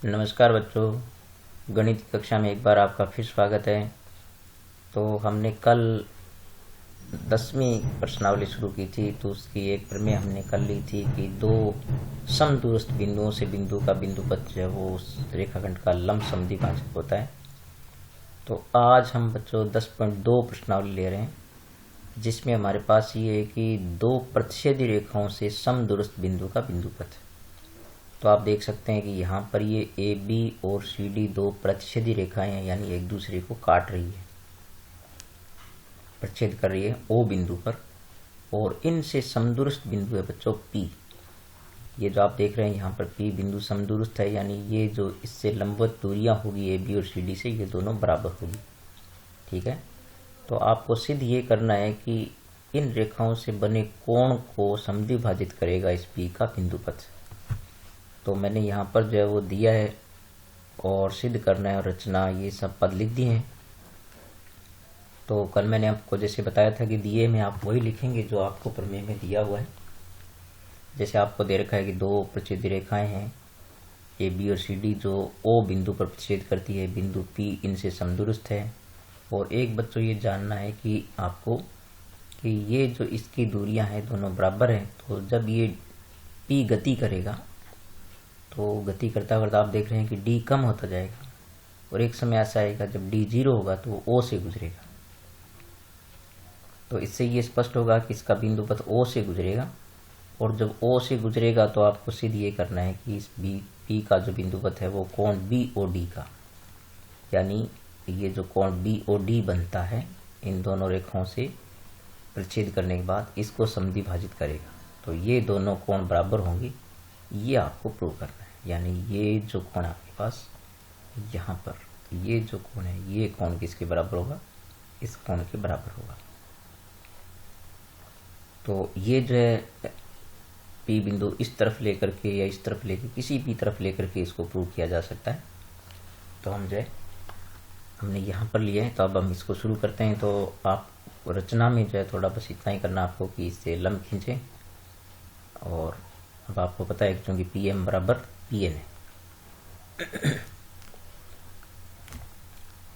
नमस्कार बच्चों, गणित की कक्षा में एक बार आपका फिर स्वागत है। तो हमने कल 10वीं प्रश्नावली शुरू की थी, तो उसकी एक प्रमेय हमने कल ली थी कि दो समदूरस्थ बिंदुओं से बिंदु का बिंदुपथ जो है वो उस रेखाखंड का लंब समद्विभाजक होता है। तो आज हम बच्चों 10.2 प्रश्नावली ले रहे हैं, जिसमें हमारे पास ये है कि दो प्रतिच्छेदी रेखाओं से समदूरस्थ बिंदु का बिंदुपथ। तो आप देख सकते हैं कि यहाँ पर ये ए बी और सी डी दो प्रतिच्छेदी रेखाएं हैं, यानी एक दूसरे को काट रही है, प्रतिच्छेद कर रही है ओ बिंदु पर, और इनसे समदूरस्थ बिंदु है बच्चों पी। ये जो आप देख रहे हैं यहाँ पर पी बिंदु समदूरस्थ है, यानी ये जो इससे लंबवत दूरियां होगी ए बी और सी डी से, ये दोनों बराबर होगी। ठीक है, तो आपको सिद्ध ये करना है कि इन रेखाओं से बने कोण को समद्विभाजित करेगा इस पी का बिंदुपथ। तो मैंने यहाँ पर जो है वो दिया है और सिद्ध करना है और रचना, ये सब पद लिख दिए हैं। तो कल मैंने आपको जैसे बताया था कि दिए में आप वही लिखेंगे जो आपको प्रमेय में दिया हुआ है। जैसे आपको दे रखा है कि दो प्रतिच्छेदी रेखाएं हैं ए बी और सी डी, जो ओ बिंदु पर प्रतिच्छेद करती है, बिंदु पी इनसे समदूरस्थ है। और एक बच्चों ये जानना है कि आपको कि ये जो इसकी दूरियां हैं दोनों बराबर हैं, तो जब ये पी गति करेगा तो गति करता करता आप देख रहे हैं कि डी कम होता जाएगा, और एक समय ऐसा आएगा जब डी 0 होगा तो वो ओ से गुजरेगा। तो इससे ये स्पष्ट होगा कि इसका बिंदुपथ ओ से गुजरेगा, और जब ओ से गुजरेगा तो आपको सिद्ध ये करना है कि इस बी पी का जो बिंदुपथ है वो कोण बी ओ डी का, यानी ये जो कोण बी ओ डी बनता है इन दोनों रेखाओं से प्रतिच्छेद करने के बाद इसको समद्विभाजित करेगा। तो ये दोनों कोण बराबर होंगे, ये आपको प्रूव करना है। यानी ये जो कोण आपके पास यहाँ पर ये जो कोण है, ये कोण किसके बराबर होगा? इस कोण के बराबर होगा। तो ये जो है पी बिंदु इस तरफ लेकर के या इस तरफ लेकर किसी भी तरफ लेकर के इसको प्रूव किया जा सकता है। तो हम जो है हमने यहाँ पर लिए हैं, तो अब हम इसको शुरू करते हैं। तो आप रचना में जो है थोड़ा बस इतना ही करना आपको कि इससे लंब खींचें, और अब आपको पता है क्योंकि पी एम बराबर पी एन है।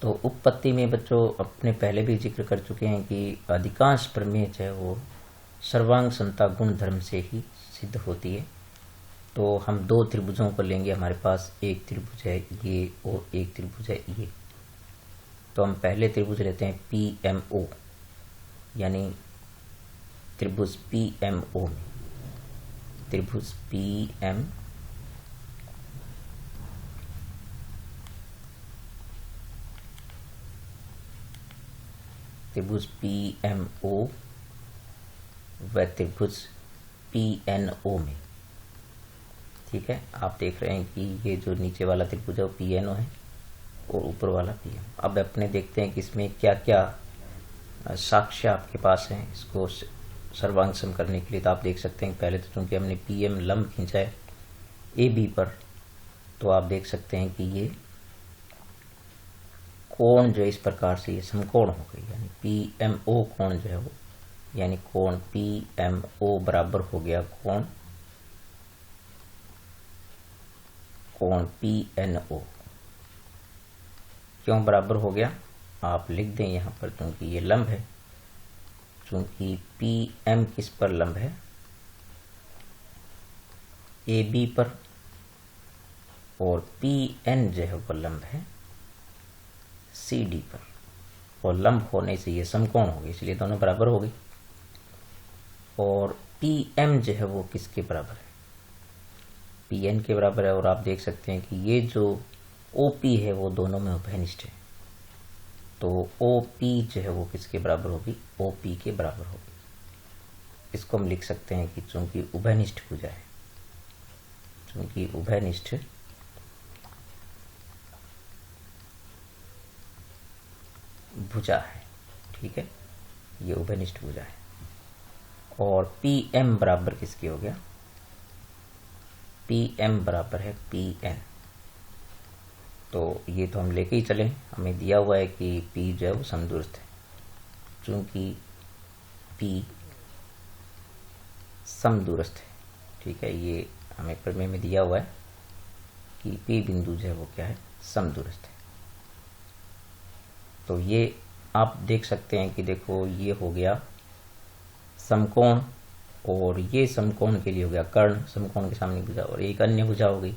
तो उपपत्ति में बच्चों अपने पहले भी जिक्र कर चुके हैं कि अधिकांश प्रमेय जो है वो सर्वांग समता गुण धर्म से ही सिद्ध होती है। तो हम दो त्रिभुजों को लेंगे, हमारे पास एक त्रिभुज है ये और एक त्रिभुज है ये। तो हम पहले त्रिभुज लेते हैं पी एम ओ, यानी त्रिभुज पी एम ओ में त्रिभुज पी एम त्रिभुज पी एम ओ व त्रिभुज पी एन ओ में। ठीक है, आप देख रहे हैं कि ये जो नीचे वाला त्रिभुज है वो पी एन ओ है और ऊपर वाला पी एम। अब अपने देखते हैं कि इसमें क्या क्या साक्ष्य आपके पास हैं इसको सर्वांग सम करने के लिए। तो आप देख सकते हैं पहले तो चूंकि हमने पी एम लंब खींचा है ए बी पर, तो आप देख सकते हैं कि ये कोण जो है इस प्रकार से ये समकोण हो गई, यानी पी एम ओ कोण जो है वो, यानी कोण पी एम ओ बराबर हो गया कोण पी एन ओ। क्यों बराबर हो गया आप लिख दें यहाँ पर, क्योंकि ये लंब है। चूंकि पी एम किस पर लंब है? ए बी पर, और पी एन जो है वो लंब है सी डी पर, और लंब होने से ये समकोण हो गई, इसलिए दोनं बराबर हो गई। और पी एम जो है वो किसके बराबर है? पी एन के बराबर है। और आप देख सकते हैं कि ये जो ओ पी है वो दोनों में उभयनिष्ठ है, तो ओ पी जो है वो किसके बराबर होगी? ओ पी के बराबर होगी। इसको हम लिख सकते हैं कि चूंकि उभयनिष्ठ भुजा है, चूंकि उभयनिष्ठ भुजा है, ठीक है, ये उभयनिष्ठ भुजा है। और पी एम बराबर किसके हो गया? पी एम बराबर है पी एन। तो ये तो हम लेके ही चले, हमें दिया हुआ है कि पी जो है वो समदूरस्थ है। चूंकि पी समदूरस्थ है, ठीक है, ये हमें प्रमेय में दिया हुआ है। कि P बिंदु जो है वो क्या है, समदूरस्थ है। तो ये आप देख सकते हैं कि देखो ये हो गया समकोण, और ये समकोण के लिए हो गया कर्ण, समकोण के सामने भुजा, और एक अन्य भुजा हो गई।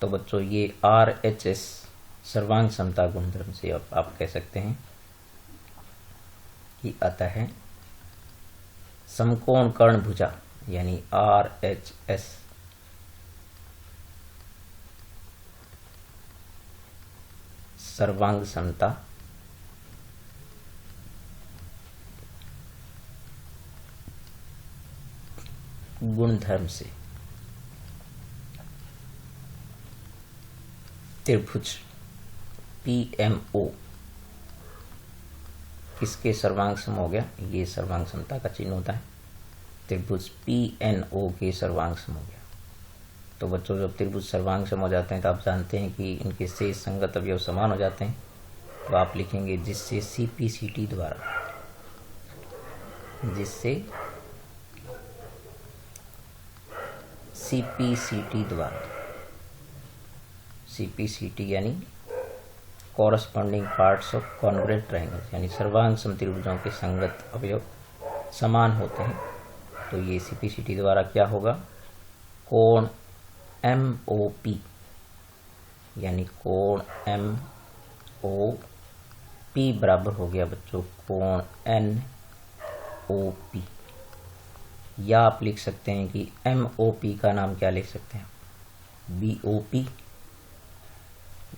तो बच्चों ये RHS सर्वांग समता गुणधर्म से आप कह सकते हैं कि अतः है समकोण कर्ण भुजा यानी RHS सर्वांग समता गुणधर्म से त्रिभुज PMO किसके सर्वांग सम हो गया, ये सर्वांग समता का चिन्ह होता है। त्रिभुज PNO के सर्वांग सम हो गया। तो बच्चों जब त्रिभुज सर्वांग सम हो जाते हैं तो आप जानते हैं कि इनके शेष संगत अवयव समान हो जाते हैं। तो आप लिखेंगे जिससे CPCT द्वारा, जिससे CPCT द्वारा, CPCT यानी corresponding parts of congruent triangles, यानी सर्वांग समत्रिभुजों के संगत अवयव समान होते हैं। तो ये CPCT द्वारा क्या होगा, कोण MOP यानी कोण MOP बराबर हो गया बच्चों कोण NOP, या आप लिख सकते हैं कि MOP का नाम क्या लिख सकते हैं, BOP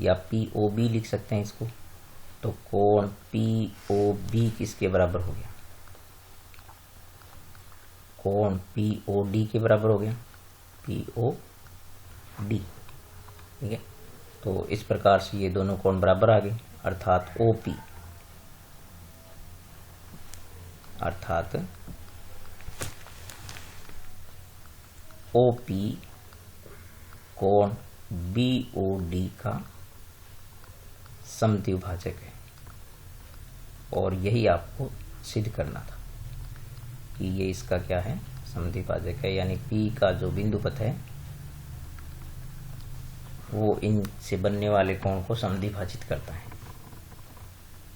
या POB लिख सकते हैं इसको। तो कोण POB किसके बराबर हो गया, कोण POD के बराबर हो गया, POD, ठीक है। तो इस प्रकार से ये दोनों कोण बराबर आ गए, अर्थात OP कोण BOD का समद्विभाजक है। और यही आपको सिद्ध करना था कि ये इसका क्या है, समद्विभाजक है, यानी P का जो बिंदु पथ है वो इनसे बनने वाले कोण को समद्विभाजित करता है।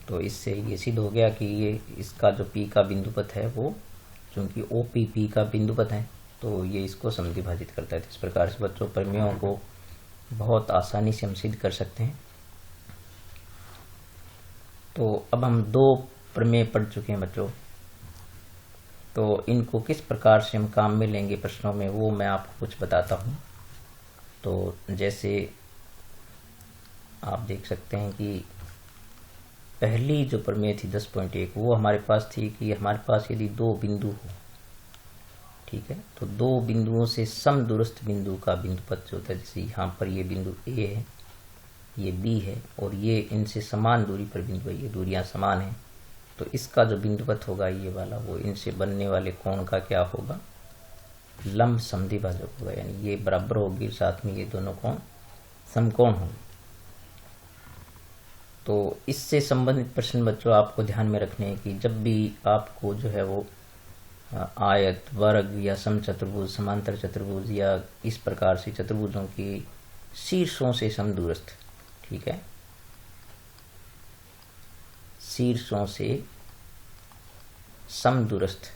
तो इससे ये सिद्ध हो गया कि ये इसका जो P का बिंदु पथ है वो चूंकि OPP का बिंदु पथ है तो ये इसको समद्विभाजित करता है। तो इस प्रकार से बच्चों प्रमेयों को बहुत आसानी से हम सिद्ध कर सकते हैं। तो अब हम दो प्रमेय पढ़ चुके हैं बच्चों, तो इनको किस प्रकार से हम काम में लेंगे प्रश्नों में वो मैं आपको कुछ बताता हूँ। तो जैसे आप देख सकते हैं कि पहली जो प्रमेय थी 10.1 वो हमारे पास थी कि हमारे पास यदि दो बिंदु हो, ठीक है, तो दो बिंदुओं से समदूरस्थ बिंदु का बिंदु पथ जो होता है, जैसे यहाँ पर ये बिंदु A है, ये B है और ये इनसे समान दूरी पर बिंदु है, ये दूरियां समान हैं, तो इसका जो बिंदु पथ होगा ये वाला वो इनसे बनने वाले कोण का क्या होगा, लंब समद्विभाजक होगा, यानी ये बराबर होगी, साथ में ये दोनों कोण समकोण होंगे। तो इससे संबंधित प्रश्न बच्चों आपको ध्यान में रखने हैं कि जब भी आपको जो है वो आयत, वर्ग या समचतुर्भुज, समांतर चतुर्भुज या इस प्रकार से चतुर्भुजों की शीर्षों से समदूरस्थ, ठीक है, शीर्षों से समदूरस्थ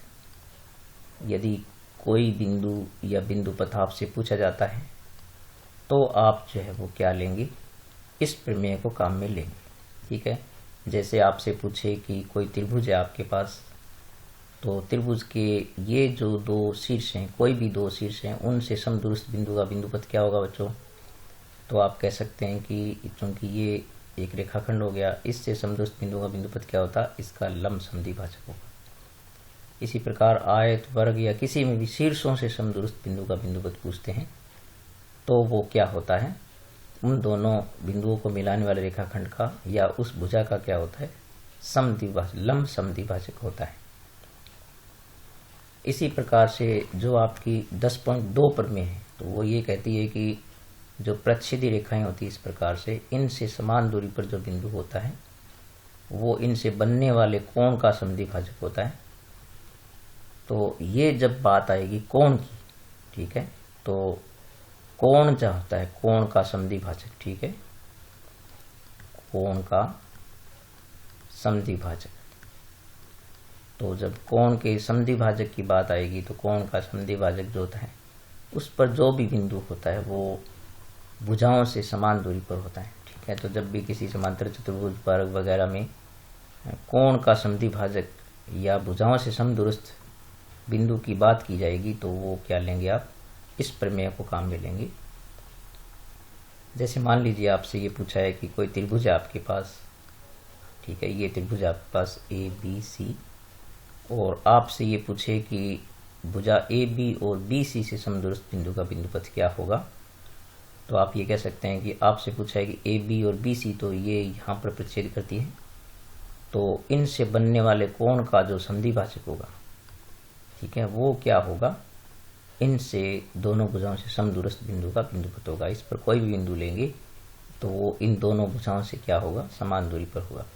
यदि कोई बिंदु या बिंदु पथ आपसे पूछा जाता है तो आप जो है वो क्या लेंगे, इस प्रमेय को काम में लेंगे, ठीक है। जैसे आपसे पूछे कि कोई त्रिभुज है आपके पास, तो त्रिभुज के ये जो दो शीर्ष हैं, कोई भी दो शीर्ष हैं, उनसे समदूरस्थ बिंदु का बिंदु पथ क्या होगा बच्चों, तो आप कह सकते हैं कि चूंकि ये एक रेखाखंड हो गया, इससे समदूरस्थ बिंदु का बिंदु पथ क्या होता, इसका लंब समद्विभाजक होगा। इसी प्रकार आयत, वर्ग या किसी में भी शीर्षों से समदूरस्थ बिंदु का बिंदु पथ पूछते हैं तो वो क्या होता है, उन दोनों बिंदुओं को मिलाने वाले रेखाखंड का या उस भुजा का क्या होता है, समद्विभाजक, लंब समद्विभाजक होता है। इसी प्रकार से जो आपकी 10.2 प्रमेय है तो वो ये कहती है कि जो प्रच्छेदी रेखाएं होती है इस प्रकार से, इनसे समान दूरी पर जो बिंदु होता है वो इनसे बनने वाले कोण का समद्विभाजक होता है। तो ये जब बात आएगी कोण की, ठीक है, तो कोण जो होता है, कोण का समद्विभाजक, ठीक है, कोण का समद्विभाजक। तो जब कोण के समद्विभाजक की बात आएगी तो कोण का समद्विभाजक जो होता है उस पर जो भी बिंदु होता है वो भुजाओं से समान दूरी पर होता है, ठीक है। तो जब भी किसी समांतर चतुर्भुज वर्ग वगैरह में कोण का समद्विभाजक या भुजाओं से समदूरस्थ बिंदु की बात की जाएगी तो वो क्या लेंगे आप, इस प्रमेय को काम में लेंगे। जैसे मान लीजिए आपसे ये पूछा है कि कोई त्रिभुज है आपके पास, ठीक है, ये त्रिभुज आपके पास ए बी सी, और आपसे ये पूछे कि भुजा ए बी और बी सी से समदूरस्थ बिंदु का बिंदुपथ क्या होगा, तो आप ये कह सकते हैं कि आपसे पूछा है कि ए बी और बी सी, तो ये यहाँ पर प्रतिच्छेद करती है, तो इनसे बनने वाले कोण का जो समद्विभाजक होगा, ठीक है, वो क्या होगा, इनसे दोनों भुजाओं से समदूरस्थ बिंदु का बिंदुपथ होगा। इस पर कोई भी बिंदु लेंगे तो वो इन दोनों भुजाओं से क्या होगा, समान दूरी पर होगा।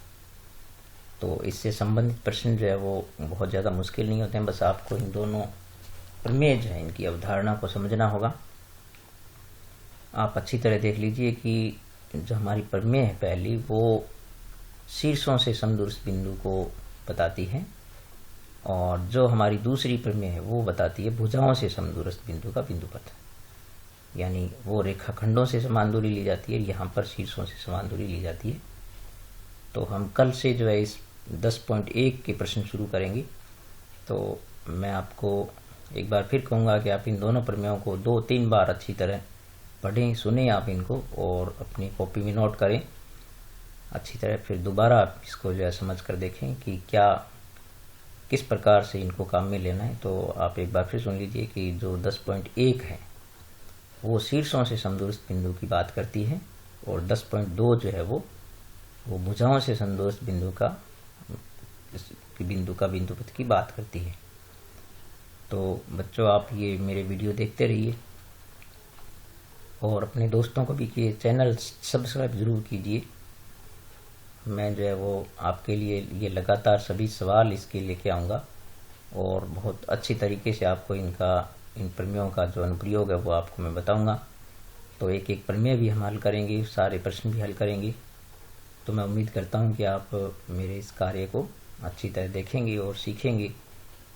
तो इससे संबंधित प्रश्न जो है वो बहुत ज़्यादा मुश्किल नहीं होते हैं, बस आपको इन दोनों प्रमेय जो है इनकी अवधारणा को समझना होगा। आप अच्छी तरह देख लीजिए कि जो हमारी प्रमेय है पहली, वो शीर्षों से समदूरस्थ बिंदु को बताती है, और जो हमारी दूसरी प्रमेय है वो बताती है भुजाओं से समदूरस्थ बिंदु का बिंदुपथ, यानी वो रेखाखंडों से समान दूरी ली जाती है, यहाँ पर शीर्षों से समान दूरी ली जाती है। तो हम कल से जो है इस 10.1 के प्रश्न शुरू करेंगे। तो मैं आपको एक बार फिर कहूँगा कि आप इन दोनों प्रमेयों को 2-3 बार अच्छी तरह पढ़ें, सुने आप इनको, और अपनी कॉपी में नोट करें अच्छी तरह, फिर दोबारा आप इसको जो है समझ कर देखें कि क्या किस प्रकार से इनको काम में लेना है। तो आप एक बार फिर सुन लीजिए कि जो 10.1 है वो शीर्षों से समदूरस्थ बिंदु की बात करती है, और 10.2 जो है वो भुजाओं से समदूरस्थ बिंदु का बिंदुपथ की बात करती है। तो बच्चों आप ये मेरे वीडियो देखते रहिए, और अपने दोस्तों को भी ये चैनल सब्सक्राइब ज़रूर कीजिए। मैं जो है वो आपके लिए ये लगातार सभी सवाल इसके लेके आऊँगा, और बहुत अच्छी तरीके से आपको इन प्रमेयों का जो अनुप्रयोग है वो आपको मैं बताऊँगा। तो एक एक प्रमेय भी हम हल करेंगे, सारे प्रश्न भी हल करेंगे। तो मैं उम्मीद करता हूँ कि आप मेरे इस कार्य को अच्छी तरह देखेंगे और सीखेंगे,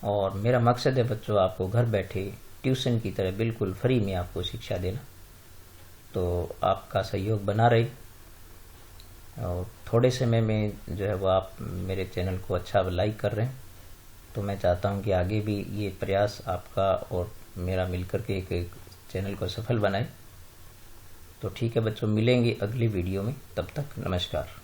और मेरा मकसद है बच्चों आपको घर बैठे ट्यूशन की तरह बिल्कुल फ्री में आपको शिक्षा देना। तो आपका सहयोग बना रहे, और थोड़े समय में जो है वो आप मेरे चैनल को अच्छा लाइक कर रहे हैं, तो मैं चाहता हूं कि आगे भी ये प्रयास आपका और मेरा मिलकर के एक चैनल को सफल बनाए। तो ठीक है बच्चों, मिलेंगे अगली वीडियो में, तब तक नमस्कार।